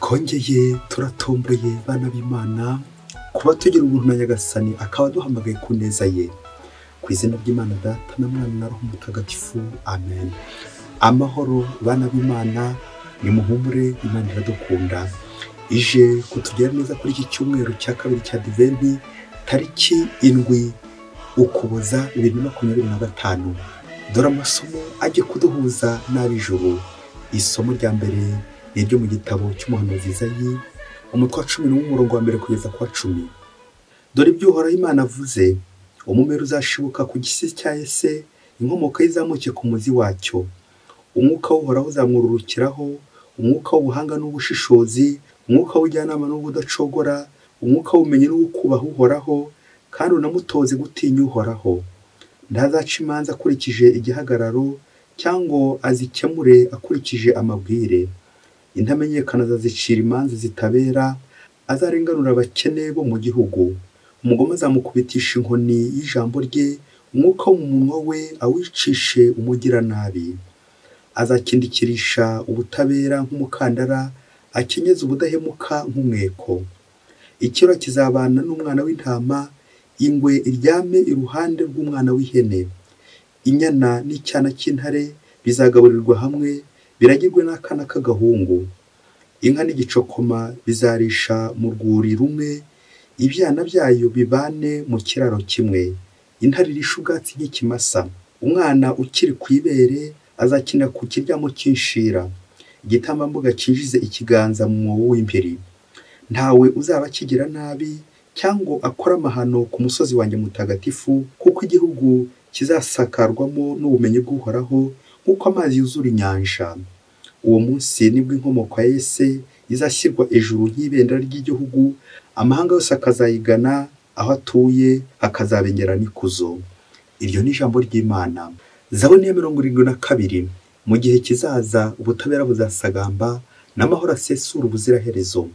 twongeye turatomboye bana b'Imana kuba tugira ubuntu na Nyagasani akaba duhamagaye ku neza ye. Ku izina ry'Imana Data na Mwana na Roho Mutagatifu, amen. Amahoro bana b'Imana, nimuhumure, Imana iradukunda. Ije kutugera neza kuri iki cyumweru cya kabiri cya Adventi, tariki 7 Ukuboza 2025. Dore amasomo ajye kuduhuza n'ab'ijuru. Isomo rya mbere ni ryo mu gitabo cy'umuhanuzi Izayi, umutwe wa 10 n'umurongo wa 1 kugeza ku wa 10. Dore ibyo Uhoraho Imana avuze: umumero uzashibuka ku gisi cya Yese, inkomoko izamuke ku muzi wacyo. Umwuka w'Uhoraho uzamwururukiraho, umwuka w'ubuhanga n'ubushishozi, umwuka w'ubujyanama n'ubudacogora, umwuka w'ubumenyi n'ukubaha Uhoraho, kandi unamutoze gutinya Uhoraho. Ntazaca imanza akurikije igihagararo, cyangwa azikemure akurikije amabwire. Intamenyekana azazicira imanza zitabera, azarenganura abakene bo mu gihugu. Umugome azamukubitisha inkoni y'ijambo rye, umwuka wo mu munwa we awicishe umugiranabi. Azakindikirisha ubutabera nk'umukandara, akenyeze ubudahemuka nk'umweko. Ikiro kizabana n'umwana w'intama, ingwe iryame iruhande rw'umwana w'ihene. Inyana n'icyana cy'intare bizagaburirwa hamwe, biragirwe n'akana k'agahungu. Inka n'igicokoma bizarisha mu rwuri rumwe, ibyana byayo bibane mu kiraro kimwe. Intare irisha ubwatsi nk'ikimasa. Umwana ukiri ku ibere azakina ku kiryamo cy'inshira. Igitambambuga cyinjize ikiganza mu mwobo w'impiri. Ntawe uzaba akigira nabi cyangwa akora amahano ku musozi wanjye mutagatifu, kuko igihugu kizasakarwamo n'ubumenyi bw'Uhoraho nk'uko amazi yuzura inyanja. Uwo munsi nibwo inkomoko ya Yese izashyirwa ejuru nk'ibendera ry'igihugu, amahanga yose akazayigana, aho atuye akazabengera n'ikuzo. Iryo ni ijambo ry'Imana. Zaburi ya 72. Mu gihe kizaza ubutabera buzasagamba, n'amahoro asesura ubuziraherezo.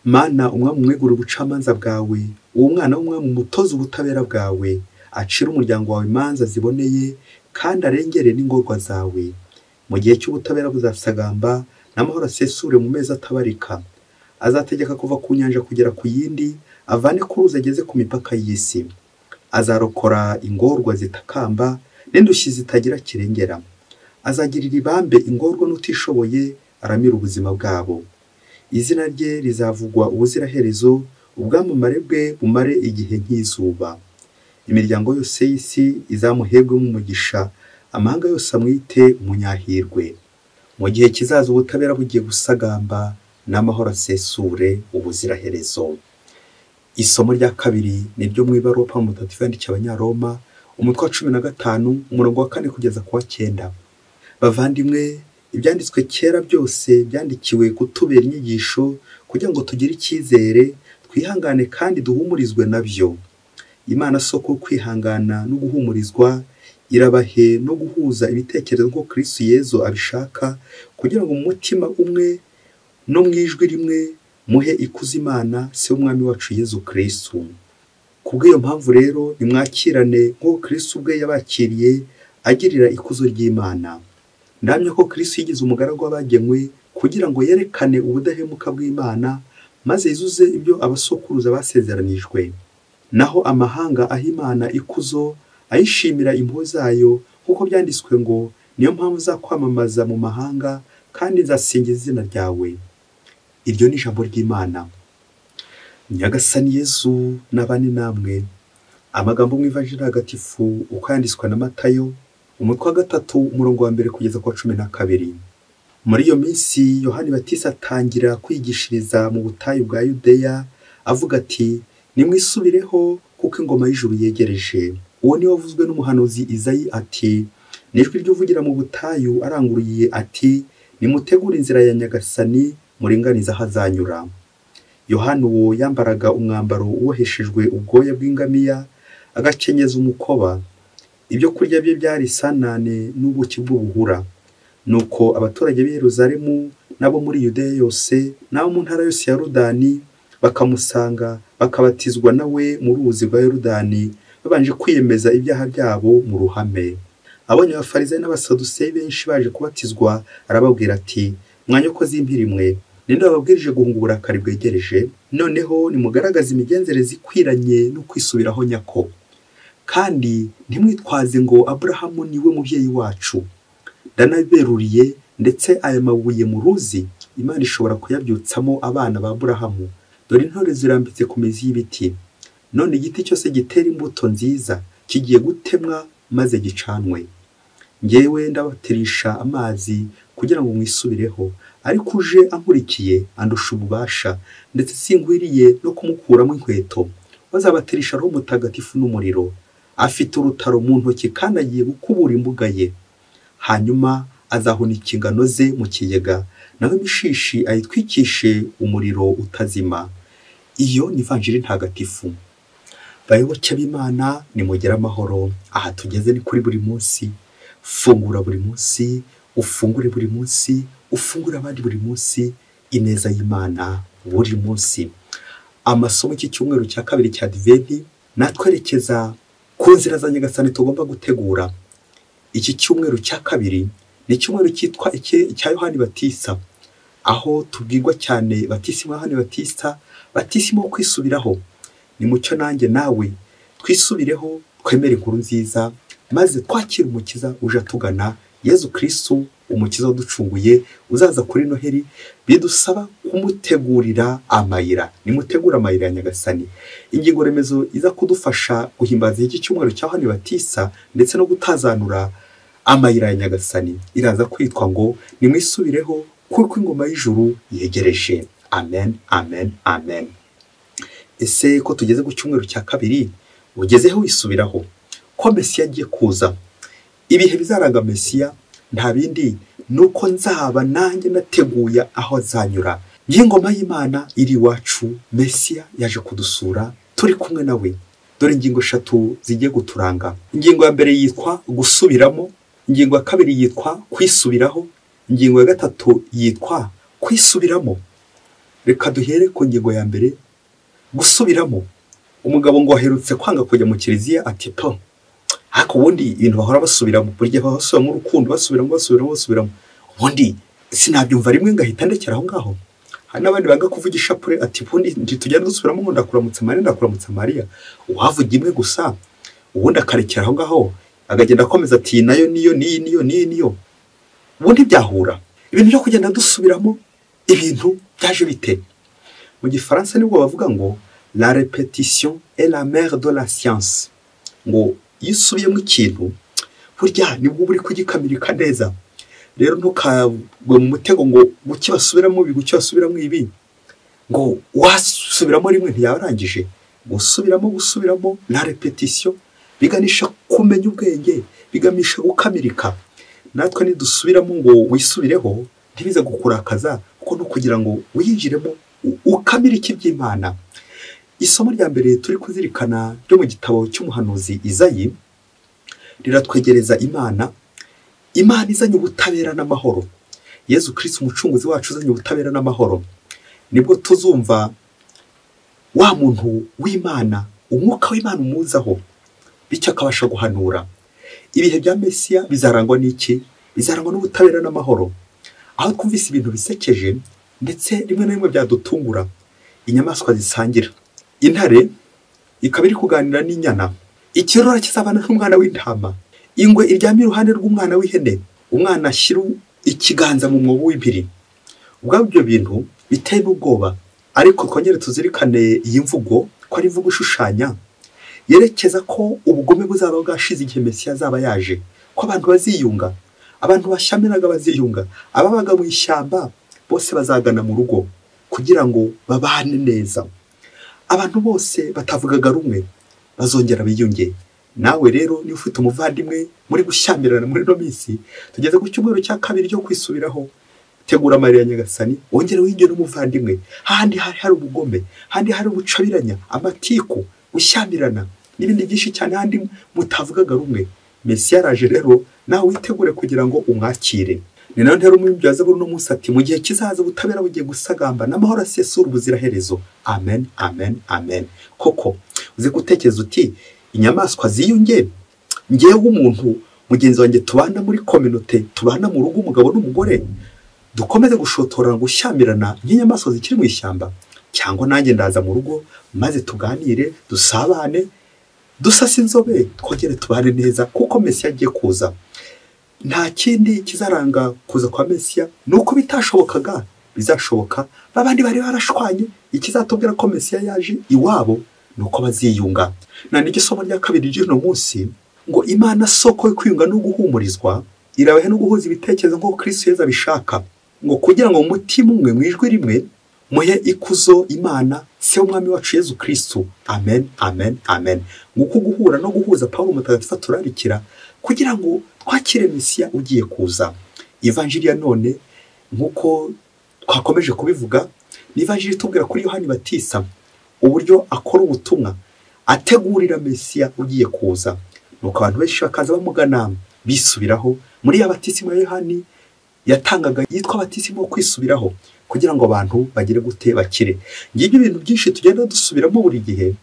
Mana, umwami umwegura ubucamanza bwawe, uwo mwana w'umwami umutoza ubutabera bwawe, acira umuryango wawe imanza ziboneye, kandi arengere n'ingorwa zawe. Mu gihe cy'ubutabera buzasagamba, n'amahoro asesure mu mezi atabarika. Azategeka kuva ku nyanja kugera ku yindi, avane ku ruzi ageze ku mipaka y'isi. Azarokora ingorwa zitakamba, n'indushyi zitagira kirengera. Azagirira ibambe ingorwa n'utishoboye, aramira ubuzima bwabo. Izina rye rizavugwa ubuziraherezo, ubwamamare bwe bumare igihe nk'izuba. Imiryango yose y'isi izamuherwemo umugisha, amahanga yose amwite umunyahirwe. Mu gihe kizaza ubutabera bugiye gusagamba, n'amahoro asesure ubuziraherezo. Isomo rya kabiri ni ryo mu ibaruwa Pawulo Mutagatifu yandikiye Abanyaroma, umutwe wa 15 umurongo wa 4 kugeza ku wa 9. Bavandimwe, ibyanditswe kera byose byandikiwe kutubera inyigisho, kugira ngo tugire icyizere, twihangane kandi duhumurizwe nabyo. Imana soko kwihangana no guhumurizwa, irabahe no guhuza ibitekerezo nk'uko Kristo Yezu abishaka, kugira ngo mu mutima umwe no mu ijwi rimwe muhe ikuzo Imana se w'umwami wacu Yezu Kristo. Kubw'iyo mpamvu rero nimwakirane nk'uko Kristo ubwe yabakiriye, agirira ikuzo ry'Imana. Ndamya ko Kristo yigize umugaragu w'abagenywe, kugira ngo yerekane ubudahemuka bw'Imana, maze yuzuze ibyo abasokuruza basezeranijwe. Naho amahanga aho Imana ikuzo, ayishimira impuhwe zayo, nk'uko byanditswe ngo: niyo mpamvu uzakwamamaza mu mahanga, kandi nzasingiza izina ryawe. Iryo ni ijambo ry'Imana. Nyagasani Yezu nabane namwe. Amagambo mu Ivanjili Ntagatifu uko yanditswe na Matayo, umutwe wa 3 umurongo wa 1 kugeza ku wa 12. Muri iyo minsi Yohani Batista atangira kwigishiriza mu butayu bwa Yudeya, avuga ati: nimwisubireho, kuko ingoma y'ijuru yegereje. Uwo ni wavuzwe n'umuhanuzi Izayi ati: nijwi ry'uvugira mu butayu aranguruye ati: nimutegure inzira ya Nyagasani, muringaniza aho azanyura. Yohani uwo yambaraga umwambaro uboheshejwe ubwoya bw'ingamiya, agakenyeza umukoba. Ibyo kurya bye byari sanane n'ubuki bw'ubuhura. Nuko abaturage b'i Yerusalemu nabo muri Yudeya yose, nabo mu ntara yose ya Yorodani, bakamusanga, bakabatizwa nawe mu ruzi rwa Yorodani, babanje kwiyemeza ibyaha byabo mu ruhame. Abonye abafarisayo n'abasaduseyi benshi baje kubatizwa, arababwira ati: mwanyokozi impirimwe, ninde wababwirije guhunga uburakari bwegereje? Noneho nimugaragaze imigenzereze ikwiranye no kwisubiraho nyako, kandi ntimwitwaze ngo Aburahamu niwe mubyeyi wacu. Ndanaberuriye ndetse aya mabuye mu ruzi Imana ishobora kuyabyutsamo abana ba Aburahamu. Dore intore zirambitse ku mizi y'ibiti, none igiti cyose gitera imbuto nziza kigiye gutemwa maze gicanwe. Ngewe ndabatirisha amazi kugira ngo mwisubireho, ariko uje ankurikiye andusha ububasha, ndetse sinkwiriye no kumukuramo inkweto. Bazabatirisha Roho Mutagatifu n'umuriro. Afite urutaro mu ntoki kandi agiye gukubura imbuga ye. Hanyuma azahunika ingano ze mu kigega, naho imishishi ayitwikishe umuriro utazima. Iyo ni ivanjiri ntagatifu. Bayoboke b'Imana, nimugire amahoro. Aha tugeze ni kuri buri munsi. Fungura buri munsi, ufungure buri munsi, ufungure abandi buri munsi, ineza y'Imana buri munsi. Amasomo y'iki cyumweru cya kabiri cya Adventi natwerekeza ku nzira za Nyagasani tugomba gutegura. Iki cyumweru cya kabiri ni icyumweru cyitwa cya Yohani Batista, aho tubwirwa cyane batisimo Yohani Batista, batisimo kwisubiraho. Ni mucyo nanjye nawe twisubireho, twemere inkuru nziza, maze twakira umukiza uje atugana, Yezu Kristo, umukiza waducunguye uzaza kuri Noheli. Bidusaba kumutegurira amayira. Nimutegura amayira ya Nyagasani. Ingingo remezo iza kudufasha guhimbaza iki cyumweru cya Yohani Batista ndetse no gutazanura amayira ya Nyagasani iraza kwitwa ngo nimwisubireho kuko ingoma y'ijuru yegereje. Amen, amen, amen. Ese ko tugeze ku cyumweru cya kabiri, ugezeho wisubiraho ko Mesiya agiye kuza? Ibihe bizaranga Mesiya nta bindi nuko nzaba nanjye nateguye aho azanyura. Ingoma y'Imana iri iwacu, Mesiya yaje kudusura, turi kumwe nawe. Dore ingingo 3 zigiye guturanga. Ingingo ya mbere yitwa gusubiramo, ingingo ya kabiri yitwa kwisubiraho, ingingo ya gatatu yitwa kwisubiramo. Reka duhere ku ngingo ya mbere, gusubiramo. Umugabo ngo aherutse kwanga kujya mu kiliziya ati po, ariko ubundi ibintu bahora basubiramo, burya basubira mu rukundo, basubiramo. Ubundi sinabyumva rimwe ngahita ndekera aho ngaho. Hari n'abandi banga kuvugisha pure ati ubundi ntitujya dusubiramo ngo ndakuramutsa Mariya. Uhavuga imwe gusa, ubundi akarekera aho ngaho, agagenda akomeza ati nayo niyo. Ubundi byahura. Ibintu byo kugenda dusubiramo, ibintu byaje bite? Mu Gifaransa nibwo bavuga ngo la répétition est la mère de la science. Ngo iyo usubiyemo ikintu burya nibwo buri kugikamirika neza. Rero ntukagwe mu mutego ngo gukibasubiramo ibi, ngo wasubiramo rimwe ntiyabarangije. Gusubiramo la répétition biganisha kumenya ubwenge, biganisha gukamirika. Natwe nidusubiramo ngo wisubireho ntibize gukurakaza, kuko no kugira ngo wiyinjiremo ukamirike iby'Imana. Isomo rya mbere turi kuzirikana ryo mu gitabo cy'umuhanuzi Izayi riratwegereza Imana izanye ubutabera n'amahoro. Yezu Kristo umucunguzi wacu uzanye ubutabera n'amahoro. Nibwo tuzumva wa muntu w'Imana, umwuka w'Imana umuzaho, bityo akabasha guhanura. Ibihe bya Mesiya bizarangwa n'iki? Bizarangwa n'ubutabera n'amahoro. Aho twumvise ibintu bisekeje ndetse rimwe na rimwe byadutungura. Inyamaswa zisangira, intare ikaba iri kuganira n'inyana, ikirura kizabana n'umwana w'intama, ingwe iryamye iruhande rw'umwana w'ihene, umwana ashyira ikiganza mu mwobo w'impiri. Ubwo ibyo bintu biteye n'ubwoba, ariko twongere tuzirikane iyi mvugo ko ari imvugo ishushanya yerekeza ko ubugome buzaba bwashize igihe Mesiya azaba yaje, ko abantu baziyunga, abantu bashyamiraga baziyunga, ababaga mu ishyamba bose bazagana mu rugo kugira ngo babane neza. Abantu bose batavugaga rumwe bazongera biyunge. Nawe rero ni ufite umuvandimwe muri gushyamirana muri no minsi, tugeze ku cyumweru cya kabiri cyo kwisubiraho. Tegura amarira ya Nyagasani, wongere wiyunge n'umuvandimwe. Handi hari ubugome, handi hari ubucabiranya, amatiku, gushyamirana n'ibindi byinshi cyane handi mutavugaga rumwe. Mesiya araje rero, nawe witegure kugira ngo umwakire. Ni nayo ntero umubyaza buri no munsi ati mu gihe kizaza ubutabera bugiye gusagamba n'amahoro asesura ubuziraherezo. Amen, amen, amen. Koko uzi gutekereza uti inyamaswa ziyunge, ngewe umuntu mugenzi wanjye tubana muri community, tubana mu rugo umugabo n'umugore, dukomeze gushotorana gushyamirana nk'inyamaswa zikiri mu ishyamba, cyangwa nanjye ndaza mu rugo maze tuganire dusabane dusase inzobe twongere tubane neza kuko Mesiya agiye kuza. Nta kindi kizaranga kuza kwa Mesiya nuko bitashobokaga bizashoboka, babandi bari barashwanye. Ikizatubwira ko Mesiya yaje iwabo nuko baziyunga. Na n'igisomo rya kabiri ry'uno munsi ngo Imana soko yo kwiyunga no guhumurizwa irabahe no guhuza ibitekerezo nk'uko Kristo Yesu abishaka, ngo kugira ngo umutima umwe mu ijwi rimwe muhe ikuzo Imana se umwami wacu Yesu Kristo. Amen, amen, amen. Nguko guhura no guhuza Pawulo mutagatifu turarikira kugira ngo twakire Mesiya ugiye kuza. Ivanjiri ya none nkuko twakomeje kubivuga ni ivanjiri tubwira kuri Yohani Batisa uburyo akora ubutumwa ategurira Mesiya ugiye kuza. Nuko abantu benshi bakaza bamugana bisubiraho muri ya batisimo ya Yohani yatangaga yitwa batisimo kwisubiraho kugira ngo abantu bagire gute bakire. Ngibyo ibintu byinshi tugenda dusubiramo buri gihe,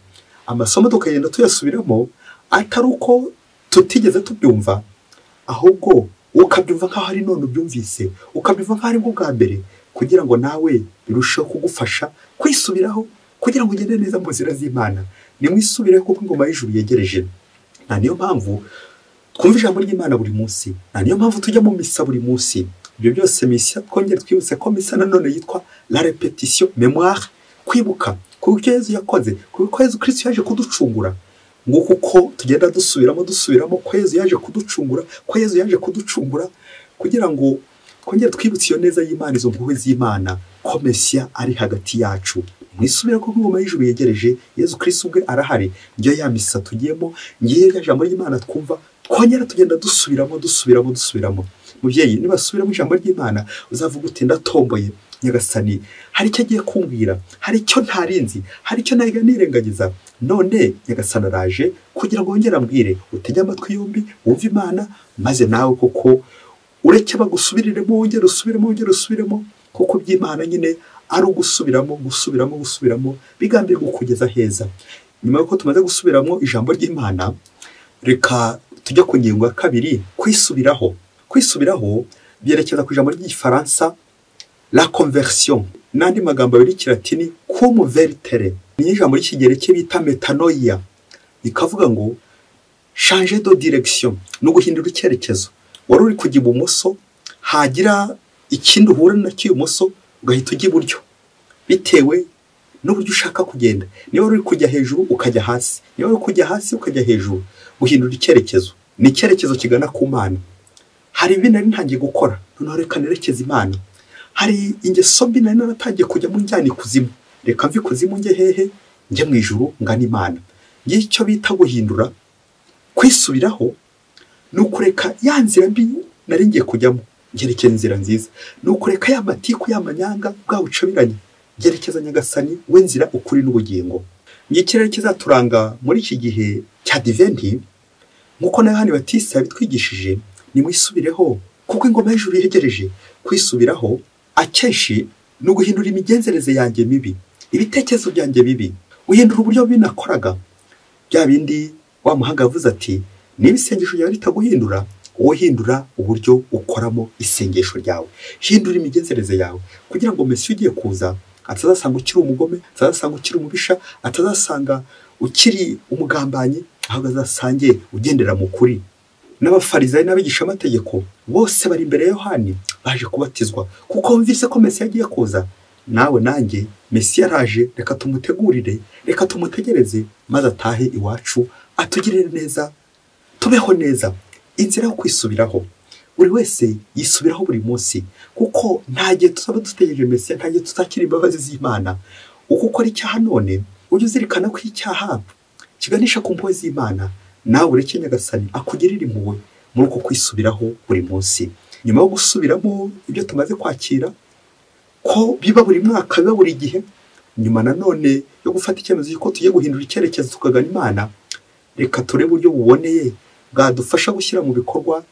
amasomo tukagenda tuyasubiramo atari uko tutigeze tubyumva, ahubwo ukabyumva nkaho ari none ubyumvise, ukabyumva nkaho ari bwa mbere, kugira ngo nawe birusheho kugufasha kwisubiraho kugira ngo ugende neza mu nzira z'Imana. Nimwisubireho kuko ingoma y'ijuru yegereje. Na niyo mpamvu twumva ijambo ry'Imana buri munsi, na niyo mpamvu tujya mu misa buri munsi. Ibyo byose Mesiya twongere twibutse ko misa nanone yitwa la repetition mémoire, kwibuka ku byo Yesu yakoze, kuko Yesu Kristo yaje kuducungura. Ngo kuko tugenda dusubiramo ko Yesu yaje kuducungura, ko Yesu yaje kuducungura kugira ngo twongere twibutse iyo neza y'Imana, izo mpuhwe z'Imana, ko Mesiya ari hagati yacu. Mwisubira ko ingoma y'ijuru yegereje, Yesu Kristo ubwe arahari. Njyo ya misa tugiyemo, ngiye ijambo ry'Imana twumva, twongera tugenda dusubiramo. Mubyeyi nibasubiramo ijambo ry'Imana uzavuga uti ndatomboye, Nyagasani hari icyo agiye kumbwira, hari icyo ntarinzi, hari icyo nahiga nirengagiza, none Nyagasani araje kugira ngo wongere ambwire. Utege amatwi yombi wumve Imana, maze nawe koko ureke bagusubiriremo, wongere usubiremo, kuko by'Imana nyine ari ugusubiramo bigambiriye kukugeza heza. Nyuma yuko tumaze gusubiramo ijambo ry'Imana, reka tujya ku ngingo ya kabiri, kwisubiraho byerekeza ku ijambo ry'Igifaransa la conversion, n'andi magambo y'Ikilatini cum vertere. Ni ijambo ry'Ikigereki bita metanoia, bikavuga ngo changer de direction, no guhindura icyerekezo. Wari uri kujya ibumoso, hagira ikindi uhura nacyo ibumoso ugahita ujya iburyo bitewe n'uburyo ushaka kugenda. Niba uri kujya hejuru ukajya hasi, niba uri kujya hasi ukajya hejuru. Guhindura icyerekezo ni icyerekezo kigana ku Mana. Hari ibintu nari ntangiye gukora, noneho reka nerekeze Imana. Hari ingeso mbi nari naratangiye kujya mu njyana ikuzimu, reka mve ikuzimu njye hehe, njye mu ijuru ngana Imana. Ngicyo bita guhindura. Kwisubiraho ni ukureka ya nzira mbi nari ngiye kujyamo, ngerekeza inzira nziza. Ni ukureka ya matiku y'amanyanga bwa bucabiranye, ngerekeza Nyagasani we nzira ukuri n'ubugingo. Ngiki rero kizaturanga muri iki gihe cya Adventi, nkuko na Yohani Batista yabitwigishije. Nimwisubireho kuko ingoma y'ijuru yegereje. Kwisubiraho akenshi no guhindura imigenzereze yanjye mibi, ibitekerezo byanjye bibi, uhindura uburyo binakoraga. Bya bindi wa muhanga yavuze ati niba isengesho ryawe ritaguhindura, wowe hindura uburyo ukoramo isengesho ryawe, hindura imigenzereze yawe, kugira ngo Mesiya ugiye kuza atazasanga ukiri umugome, atazasanga ukiri umubisha, atazasanga ukiri umugambanyi, ahubwo azasange ugendera mu kuri. N'abafarisayo n'abigisha amategeko bose bari imbere ya Yohani baje kubatizwa kuko bumvise ko Mesiya agiye kuza. Nawe nanjye Mesiya araje, reka tumutegurire, reka tumutegereze, maze atahe iwacu atugirire neza, tubeho neza. Inzira yo kwisubiraho, buri wese yisubiraho buri munsi, kuko nta gihe tuzaba dutegereje Mesiya, nta gihe tuzakira imbabazi z'Imana. Uko ukora icyaha none ujye uzirikana ko icyaha kiganisha ku mpuhwe z'Imana. Nawe ureke Nyagasani akugirire impuhwe muri uko kwisubiraho buri munsi. Nyuma yo gusubiramo ibyo tumaze kwakira, ko biba buri mwaka, biba buri gihe, nyuma nanone yo gufata icyemezo cy'uko tugiye guhindura icyerekezo tukagana Imana, reka turebe uburyo buboneye bwadufasha gushyira mu bikorwa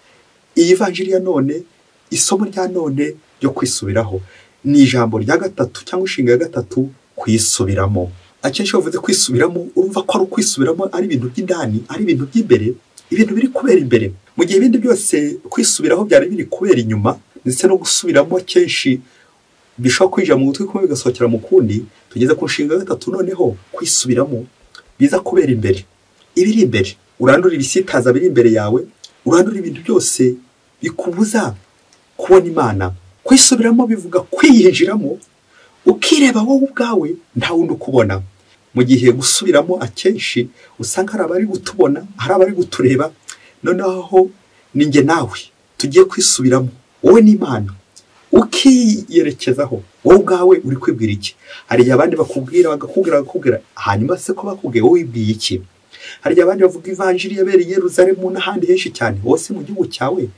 iyi vanjiri ya none, isomo rya none ryo kwisubiraho. Ni ijambo rya gatatu cyangwa inshinga ya gatatu, kwisubiramo. Akenshi bavuze kwisubiramo urumva ko ari ukwisubiramo ari ibintu by'indani, ari ibintu by'imbere, ibintu biri kubera imbere. Mu gihe ibindi byose kwisubiraho byari biri kubera inyuma, ndetse no gusubiramo kenshi bishobora kwinjira mu gutwi kumwe bigasohokera mu kundi. Tugeze ku nshinga gatatu noneho kwisubiramo biza kubera imbere. Ibiri imbere urandura ibisitaza biri imbere yawe, urandura ibintu byose bikubuza kubona Imana. Kwisubiramo bivuga kwiyinjiramo ukireba wowe ubwawe nta wundi ukubona. Mu gihe gusubiramo akenshi usanga hari abari gutubona, hari abari gutureba, noneho ninjye nawe tugiye kwisubiramo wowe n'Imana ukiyerekezaho. Wowe ubwawe uri kwibwira iki? Hari abandi bakubwira bagakubwira hanyuma se ko bakubwiye wowe wibwiye iki? Hari abandi bavuga ivanjiri yabereye i Yerusalemu n'ahandi henshi cyane, wose mu gihugu cyawe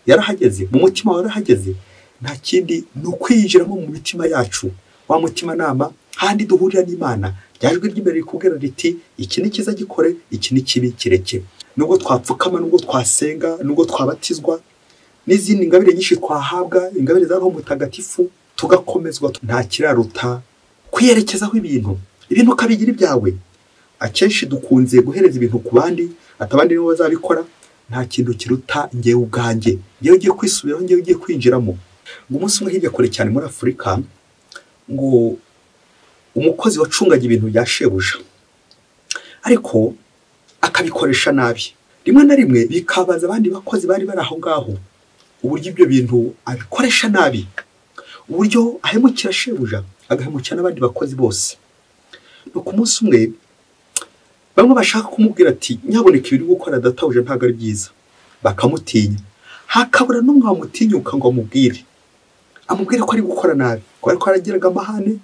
yarahageze, mu mutima wawe yarahageze. Nta kindi ni ukwinjiramo mu mitima yacu, wa mutima nama handi duhurira n'Imana. Ryajwi ry'imbere rikubwira riti iki ni kiza gikore, iki ni kibi kireke. Nubwo twapfukama, nubwo twasenga, nubwo twabatizwa n'izindi ngabire nyinshi twahabwa, ingabire za Roho Mutagatifu, tugakomezwa, nta kiraruta kwiyerekezaho ibintu ukabigira ibyawe. Akenshi dukunze guhereza ibintu ku bandi, atabandi nibo bazabikora. Nta kintu kiruta ngewe ubwanjye, ngewe ugiye kwisubiraho, ngewe ugiye kwinjiramo. Ngo umunsi umwe hirya kure cyane muri Afurika, ngo umukozi wacungaga ibintu bya shebuja ariko akabikoresha nabi. Rimwe na rimwe bikabaza abandi bakozi bari bari aho ngaho uburyo ibyo bintu abikoresha nabi, uburyo ahemukira shebuja agahemukira n'abandi bakozi bose. Nuko umunsi umwe bamwe bashaka kumubwira ati nyaboneka ibiri gukora databuja ntabwo ari byiza, bakamutinya. Hakabura n'umwe wamutinyuka ngo amubwire ko ari gukora nabi, ko ariko aragiraga amahane,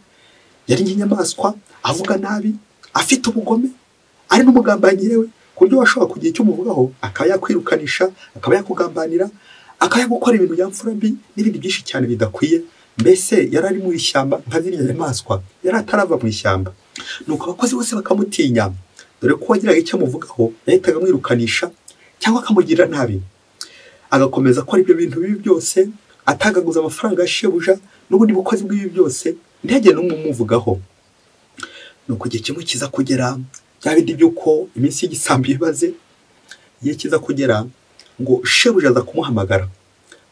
yari nk'inyamaswa, avuga nabi, afite ubugome, ari n'umugambanyi yewe, ku buryo washobora kugira icyo umuvugaho akaba yakwirukanisha, akaba yakugambanira, akaba yagukora ibintu byamfura mbi n'ibindi byinshi cyane bidakwiye. Mbese yari ari mu ishyamba nka ziriya nyamaswa, yari atarava mu ishyamba. Nuko abakozi bose bakamutinya, dore ko wagiraga icyo amuvugaho yahitaga amwirukanisha cyangwa akamugirira nabi. Agakomeza akora ibyo bintu bibi byose, atagaguza amafaranga ya shebuja n'ubundi bukozi bw'ibi byose, ntihagire n'umwe umuvugaho. Nuko igihe kimwe kiza kugera, bya bindi by'uko iminsi y'igisambi ibaze, igihe kiza kugera ngo shebuja aza kumuhamagara,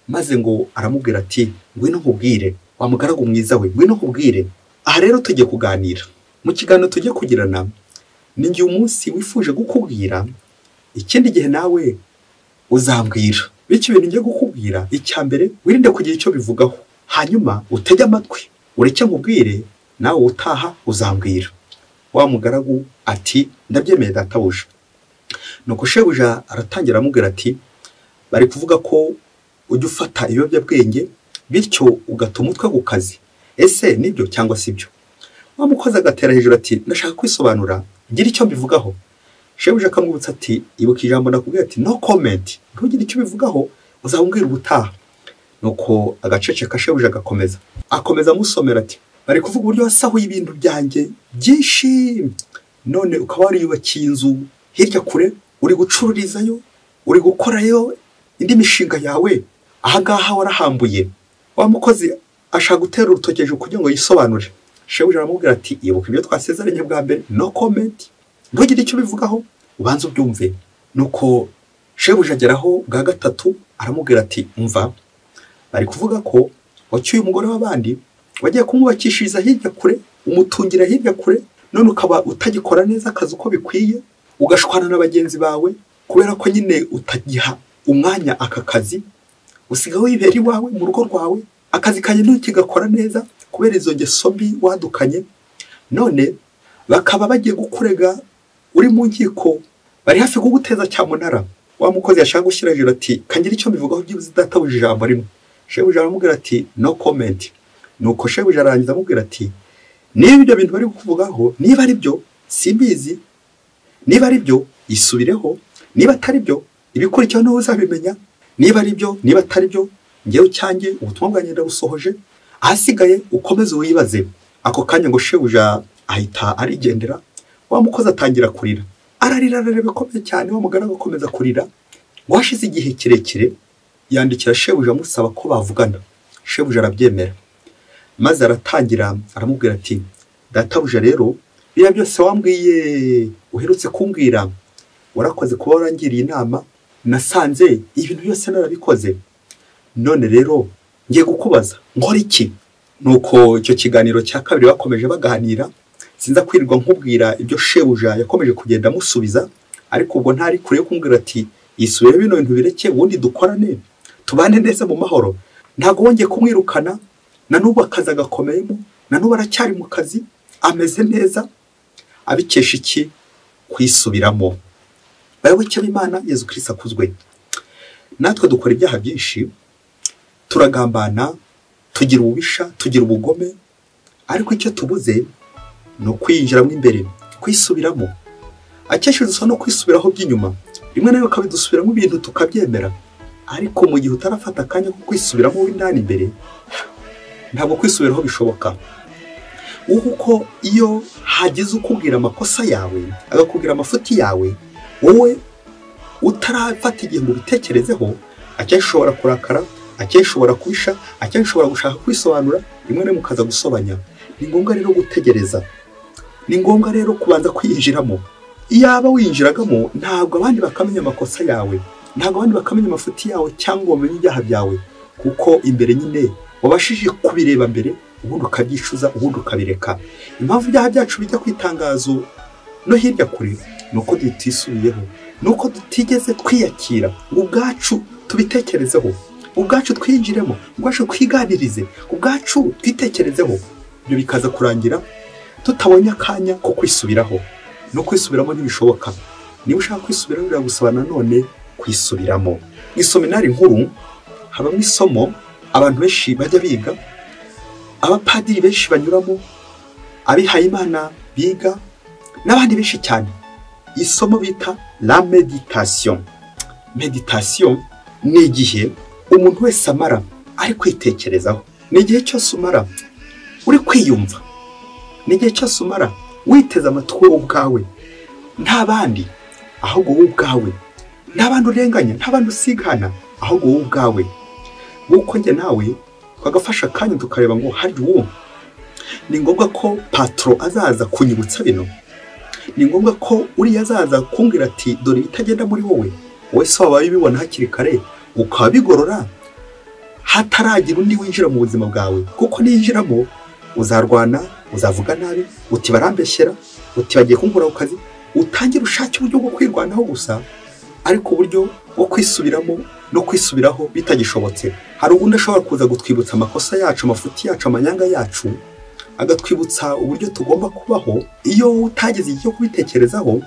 maze ngo aramubwira ati ngwino nkubwire, wa mugaragu mwiza we, ngwino nkubwire. Aha rero tugiye kuganira. Mu kiganiro tugiye kugirana ni ngiye umunsi wifuje gukubwira, ikindi gihe nawe uzambwira. Bityo ibintu ngiye gukubwira, icya mbere wirinde kugira icyo bivugaho, hanyuma utege amatwi ureke nkubwire, nawe utaha uzambwira. Wa mugaragu ati ndabyemeye databuja. Nuko shebuja aratangira amubwira ati bari kuvuga ko ujya ufata ibiyobyabwenge bityo ugatuma umutwe ku kazi, ese nibyo cyangwa sibyo? Wa mukozi agatera hejuru ati ndashaka kwisobanura, ngira icyo mbivugaho. Shebuja akamwibutsa ati ibuka ijambo ndakubwira ati no comment, ntugire icyo bivugaho, uzambwira ubutaha. Nuko agaceceka shebuja agakomeza amusomera ati bari kuvuga uburyo wasahuye ibintu byanjye byinshi, none ukaba wariyubakiye inzu hirya kure, uri gucururizayo, uri gukorayo indi mishinga yawe, ahangaha warahambuye. Wa mukozi ashaka gutera urutokeje kugira ngo yisobanure. Shebuja aramubwira ati ibuka ibyo twasezeranye bwa mbere, no comment, ntugire icyo bivugaho, ubanze ubyumve. Nuko shebuja ageraho bwa gatatu aramubwira ati umva, bari kuvuga ko wacyuye umugore w'abandi, wagiye kumwubakishiriza hirya kure, umutungira hirya kure, none ukaba utagikora neza akazi uko bikwiye, ugashwana na bagenzi bawe kubera ko nyine utagiha umwanya aka kazi, usiga wibera iwawe mu rugo rwawe, akazi kanye ntukigakora neza kubera izo ngeso mbi wadukanye. None bakaba bagiye gukurega uri mu nkiko, bari hafi kuguteza cyamunara. Wa mukozi yashaka gushyira hejuru ati kangira icyo mbivugaho byibuze databuja ijambo rimwe. Shebuja aramubwira ati no comment. Nuko shebuja arangiza amubwira ati niba ibyo bintu bari kuvugaho, niba ari byo simbizi, niba ari byo isubireho, niba atari byo ibikurikiraho nawe uzabimenya, niba ari byo niba atari byo ngewe cyanjye ubutumwa bwanjye ndabusohoje, ahasigaye ukomeze wibaze. Ako kanya ngo shebuja ahita arigendera. Wa mukozi atangira kurira, ararira bikomeye cyane. Wa mugaragu akomeza kurira. Washize igihe kirekire yandikira shebuja amusaba ko bavugana. Shebuja arabyemera, maze aratangira aramubwira ati databuja rero biriya byose wambwiye uherutse kumbwira, warakoze kuba warangiriye inama, nasanze ibintu byose narabikoze. None rero ngiye kukubaza nkora iki. Nuko icyo kiganiro cya kabiri bakomeje baganira, sinza kwirirwa nkubwira ibyo shebuja yakomeje kugenda amusubiza, ariko ubwo ntari kure yo kumbwira ati yisubire bino bintu bireke ubundi dukorane tubane neza mu mahoro. Ntago wongeye kumwirukana, na n'ubu akazi agakomeyemo, na n'ubu aracyari mu kazi ameze neza. Abikesha iki? Kwisubiramo. Bayoboke b'Imana, Yezu Kristo akuzwe. Natwe dukora ibyaha byinshi, turagambana, tugira ububisha, tugira ubugome, ariko icyo tubuze ni ukwinjiramo imbere, kwisubiramo. Akenshi dusa no kwisubiraho by'inyuma, rimwe na rimwe kabidusubiramo ibintu tukabyemera, ariko mu gihe utarafata akanya ko kwisubiramo w'indani imbere, ntabwo kwisubiraho bishoboka. Uko iyo hagize ukubwira amakosa yawe, agakubwira amafuti yawe, wowe utarafata igihe ngo ubitekerezeho, akenshi ushobora kurakara, akenshi ushobora kubisha, akenshi ushobora gushaka kwisobanura, rimwe na rimwe ukaza gusobanya. Ni ngombwa rero gutegereza, ni ngombwa rero kubanza kwinjiramo. Iyaba winjiragamo, ntabwo abandi bakamenya amakosa yawe, ntabwo abandi bakamenya amafuti yawe cyangwa bamenye ibyaha byawe, kuko imbere nyine wabashije kubireba mbere, ubundi ukabyicuza, ubundi ukabireka. Impamvu ibyaha byacu bijya kwitangazo no hirya kure, nuko tutisubiyeho, nuko tutigeze twiyakira ngo ubwacu tubitekerezeho, ubwacu twinjiremo, ubwacu twiganirize, ubwacu twitekerezeho. Ibyo bikaza kurangira tutabonye akanya ko kwisubiraho. No kwisubiramo ntibishoboka. Niba ushaka kwisubiraho, biragusaba nanone kwisubiramo. Mu iseminari nkuru habamo isomo abantu benshi bajya biga, abapadiri benshi banyuramo, abihaye Imana biga, n'abandi benshi cyane. Isomo bita la meditation. Meditation ni igihe umuntu wese amara ari kwitekerezaho. Ni igihe cyose umara uri kwiyumva, ni igihe cyose umara witeze amatwi wowe ubwawe, nta bandi, ahubwo wowe ubwawe. Nta bandi urenganya, nta bandi usigana, ahubwo wowe ubwawe. Nk'uko njye nawe twagafasha akanya tukareba ngo hari uwo, ni ngombwa ko patro azaza kunyibutsa bino, ni ngombwa ko uriya azaza kumbwira ati dore ibitagenda muri wowe, wowe se wabaye ubibona hakiri kare ukabigorora hataragira undi winjira mu buzima bwawe. Kuko ninjiramo uzarwana, uzavuga nabi, uti barambeshyera, uti bagiye kunkura ku kazi, utangira ushake uburyo bwo kwirwanaho gusa, ariko uburyo bwo kwisubiramo no kwisubiraho bitagishobotse. Hari ubundi ashobora kuza gutwibutsa amakosa yacu, amafuti yacu, amanyanga yacu, agatwibutsa uburyo tugomba kubaho. Iyo utageze igihe cyo kubitekerezaho,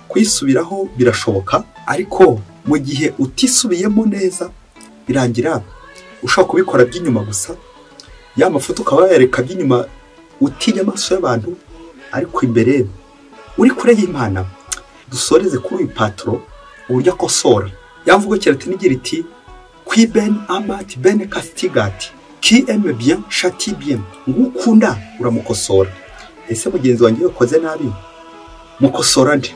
kwisubiraho birashoboka, ariko mu gihe utisubiyemo neza, birangira ushobora kubikora by'inyuma gusa. Ya mafuti ukaba yareka by'inyuma utinya amaso y'abantu, ariko imbere uri kure y'Imana. Dusoreze kuri uyu patro uburyo akosora. Yamvugo cyerati nigira iti qui ben amat ben castigat, qui aime bien châtie bien. Ngukunda uramukosora. Ese mugenzi wanjye yakoze nabi, mukosora nde?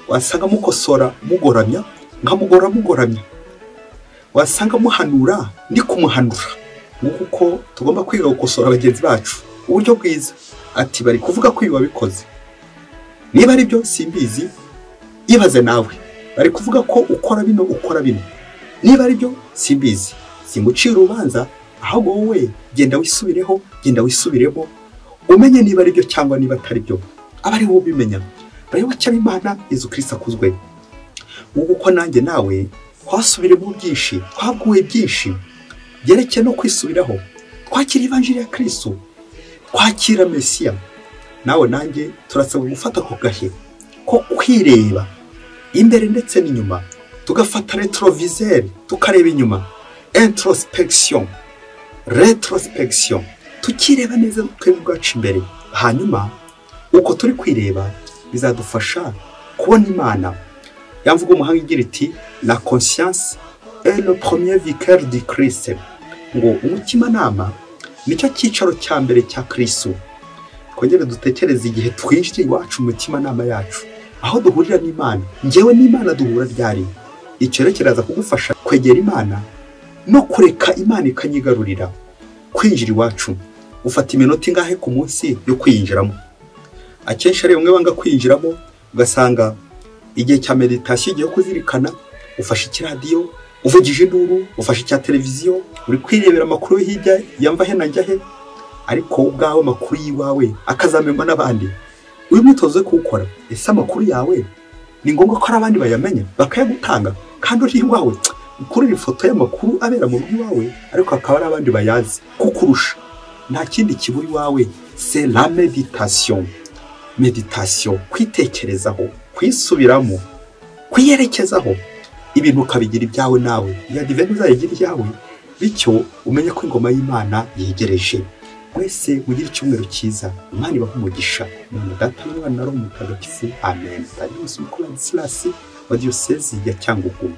Wasanga mukosora mugoramya, nkamugora mugoramya. Wasanga muhanura ndi kumuhanura. Nguko tugomba kwiga gukosora abagenzi bacu uburyo bwiza. Ati bari kuvuga ko ibi wabikoze, niba ari byo simbizi, ibaze nawe. Bari kuvuga ko ukora bino ukora bino, niba ari byo simbizi, singucira urubanza, ahubwo wowe genda wisubireho, genda wisubiremo, umenye niba ari byo cyangwa niba atari byo. Aba ari wowe ubimenya. Bayoboke b'Imana, Yezu Kristo akuzwe. Uko nanjye nawe twasubiremo byinshi, twaguye byinshi byerekeye no kwisubiraho, twakira ivanjiri ya Kristo, twakira Mesiya. Nawe nanjye turasabwa gufata ku gahe ko kwireba imbere ndetse n'inyuma, tugafata retroviseur tukareba inyuma, introspection, retrospection, tukireba neza twebwe ubwacu imbere. Hanyuma uko turi kwireba bizadufasha kubona Imana. Yamvuga umuhanga igira iti la conscience est le premier vicaire du Christ. Ngo umutima nama nicyo cyicaro cya mbere cya Kristo. Twongere dutekereze igihe twinjiye iwacu umutima nama yacu, aho duhurira n'Imana. Ngewe n'Imana duhura ryari? Icyo rero kiraza kugufasha kwegera Imana no kureka Imana ikanyigarurira. Kwinjira iwacu ufata iminota ingahe ku munsi yo kwinjiramo? Akenshi ari umwe banga kwinjiramo, ugasanga igihe cya meditation igiye kuzirikana ufashe ikiradiyo uvugije induru, ufashe icya televiziyo, uri kwirebera amakuru hirya yamva he na njya he, ariko ubwawe amakuru yiwawe akazamenywa n'abandi. Uyu mwitozo kuwukora, ese amakuru yawe ni ngombwa ko abandi bayamenya bakayagutanga, kandi uri iwawe kuri ifoto y'amakuru abera mu rugo iwawe, ariko akaba ari abandi bayazi kukurusha. Nta kindi kiburi iwawe, c'est la méditation. Meditation, kwitekerezaho, kwisubiramo, kwiyerekezaho, ibintu ukabigira ibyawe nawe, ya divine uzayigira ibyawe, bityo umenye ko ingoma y'Imana yegereje. Mwese mugire icyumweru cyiza, Imana ibahe umugisha. Mu Data n'Umwana na Roho Mutagatifu, amen. Tari Musi Mukuru wa Diyosezi ya Cyangugu.